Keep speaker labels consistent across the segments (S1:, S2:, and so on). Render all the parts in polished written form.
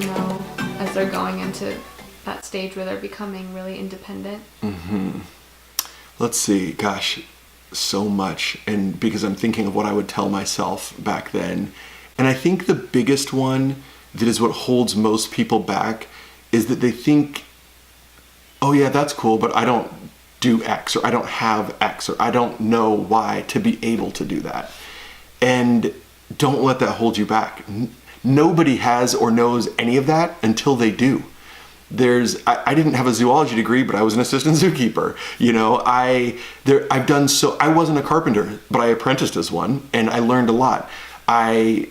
S1: to know as they're going into that stage where they're becoming really independent?
S2: Let's see, gosh, so much. And because I'm thinking of what I would tell myself back then. And I think the biggest one that is what holds most people back is that they think, oh yeah, that's cool, but I don't do X, or I don't have X, or I don't know Y to be able to do that. And don't let that hold you back. Nobody has or knows any of that until they do. I didn't have a zoology degree, but I was an assistant zookeeper. You know, I wasn't a carpenter, but I apprenticed as one, and I learned a lot. I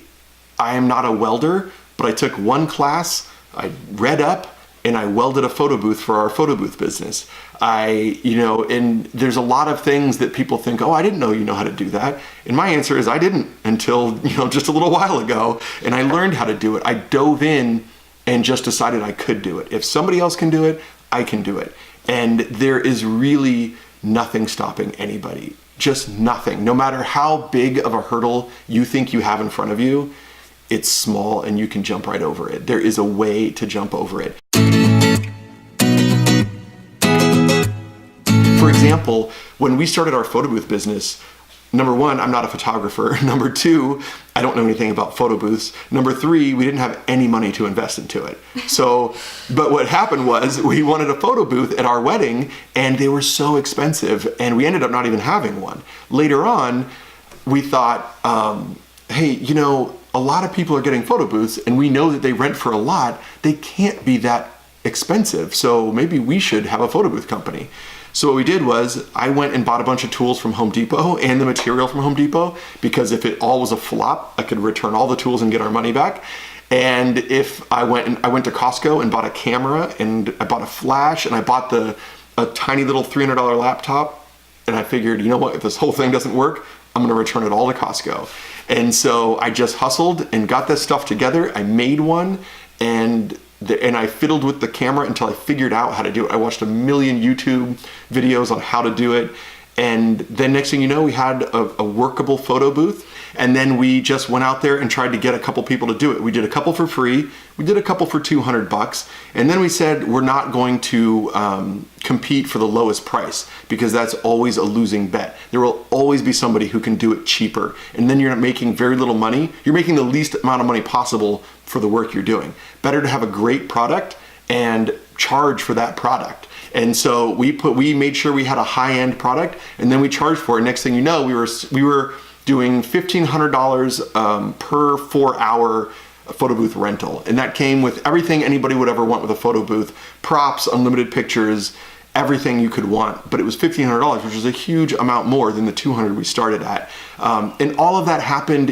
S2: am not a welder, but I took one class, I read up, and I welded a photo booth for our photo booth business. And there's a lot of things that people think, oh, I didn't know you know how to do that. And my answer is I didn't until, just a little while ago. And I learned how to do it. I dove in and just decided I could do it. If somebody else can do it, I can do it. And there is really nothing stopping anybody. Just nothing. No matter how big of a hurdle you think you have in front of you, it's small and you can jump right over it. There is a way to jump over it. For example, when we started our photo booth business, number one, I'm not a photographer. Number two, I don't know anything about photo booths. Number three, we didn't have any money to invest into it. But what happened was we wanted a photo booth at our wedding and they were so expensive and we ended up not even having one. Later on, we thought, hey, a lot of people are getting photo booths and we know that they rent for a lot. They can't be that expensive. So maybe we should have a photo booth company. So what we did was I went and bought a bunch of tools from Home Depot and the material from Home Depot, because if it all was a flop, I could return all the tools and get our money back. And if I went to Costco and bought a camera and I bought a flash and I bought a tiny little $300 laptop, and I figured, you know what, if this whole thing doesn't work, I'm gonna return it all to Costco. And so I just hustled and got this stuff together. I made one and I fiddled with the camera until I figured out how to do it. I watched a million YouTube videos on how to do it. And then next thing you know, we had a workable photo booth. And then we just went out there and tried to get a couple people to do it. We did a couple for free. We did a couple for $200. And then we said, we're not going to compete for the lowest price, because that's always a losing bet. There will always be somebody who can do it cheaper. And then you're not making very little money. You're making the least amount of money possible for the work you're doing. Better to have a great product and charge for that product. And so we made sure we had a high-end product, and then we charged for it. Next thing you know, we were doing $1,500 per 4-hour photo booth rental. And that came with everything anybody would ever want with a photo booth: props, unlimited pictures, everything you could want. But it was $1,500, which was a huge amount more than the $200 we started at. And all of that happened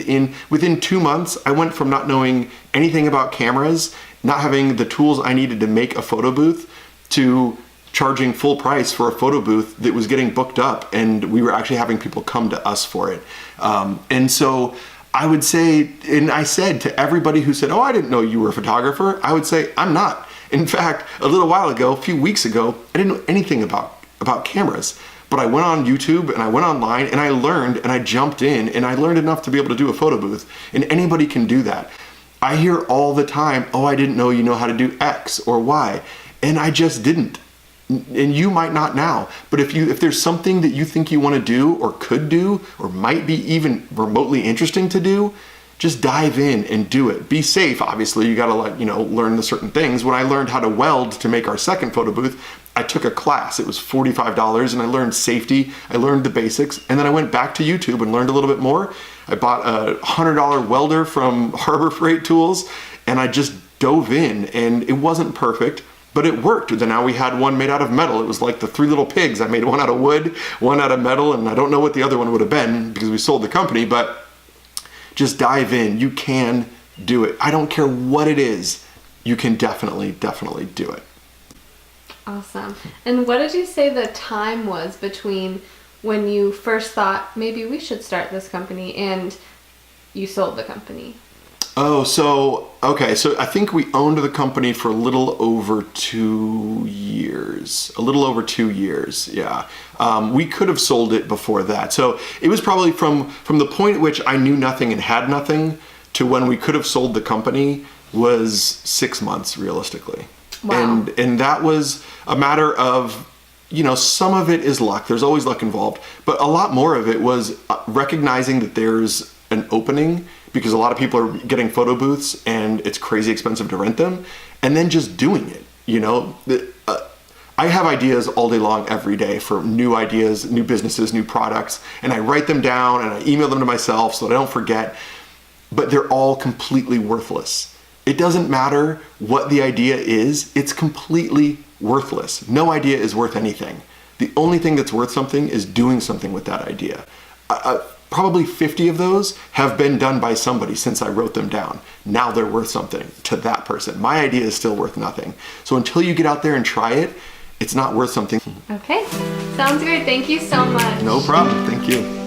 S2: within 2 months. I went from not knowing anything about cameras, not having the tools I needed to make a photo booth, to charging full price for a photo booth that was getting booked up, and we were actually having people come to us for it. And so I would say, and I said to everybody who said, oh, I didn't know you were a photographer, I would say, I'm not. In fact, a little while ago, a few weeks ago, I didn't know anything about cameras, but I went on YouTube and I went online and I learned and I jumped in and I learned enough to be able to do a photo booth, and anybody can do that. I hear all the time, oh, I didn't know you know how to do X or Y, and I just didn't. And you might not now, but if there's something that you think you want to do or could do or might be even remotely interesting to do, just dive in and do it. Be safe, obviously. You got to learn the certain things. When I learned how to weld to make our second photo booth, I took a class. It was $45 and I learned safety. I learned the basics, and then I went back to YouTube and learned a little bit more. I bought a $100 welder from Harbor Freight Tools, and I just dove in, and it wasn't perfect, but it worked. Then now we had one made out of metal. It was like the Three Little Pigs. I made one out of wood, one out of metal, and I don't know what the other one would have been because we sold the company, but just dive in. You can do it. I don't care what it is. You can definitely do it.
S1: Awesome. And what did you say the time was between when you first thought maybe we should start this company and you sold the company?
S2: So I think we owned the company for a little over 2 years. Yeah. We could have sold it before that. So it was probably from the point at which I knew nothing and had nothing to when we could have sold the company, was 6 months realistically.
S1: Wow.
S2: And that was a matter of, some of it is luck. There's always luck involved, but a lot more of it was recognizing that there's an opening, because a lot of people are getting photo booths and it's crazy expensive to rent them, and then just doing it. I have ideas all day long, every day, for new ideas, new businesses, new products, and I write them down and I email them to myself so that I don't forget, but they're all completely worthless. It doesn't matter what the idea is, it's completely worthless. No idea is worth anything. The only thing that's worth something is doing something with that idea. Probably 50 of those have been done by somebody since I wrote them down. Now they're worth something to that person. My idea is still worth nothing. So until you get out there and try it, it's not worth something.
S1: Okay, sounds great. Thank you so much.
S2: No problem. Thank you.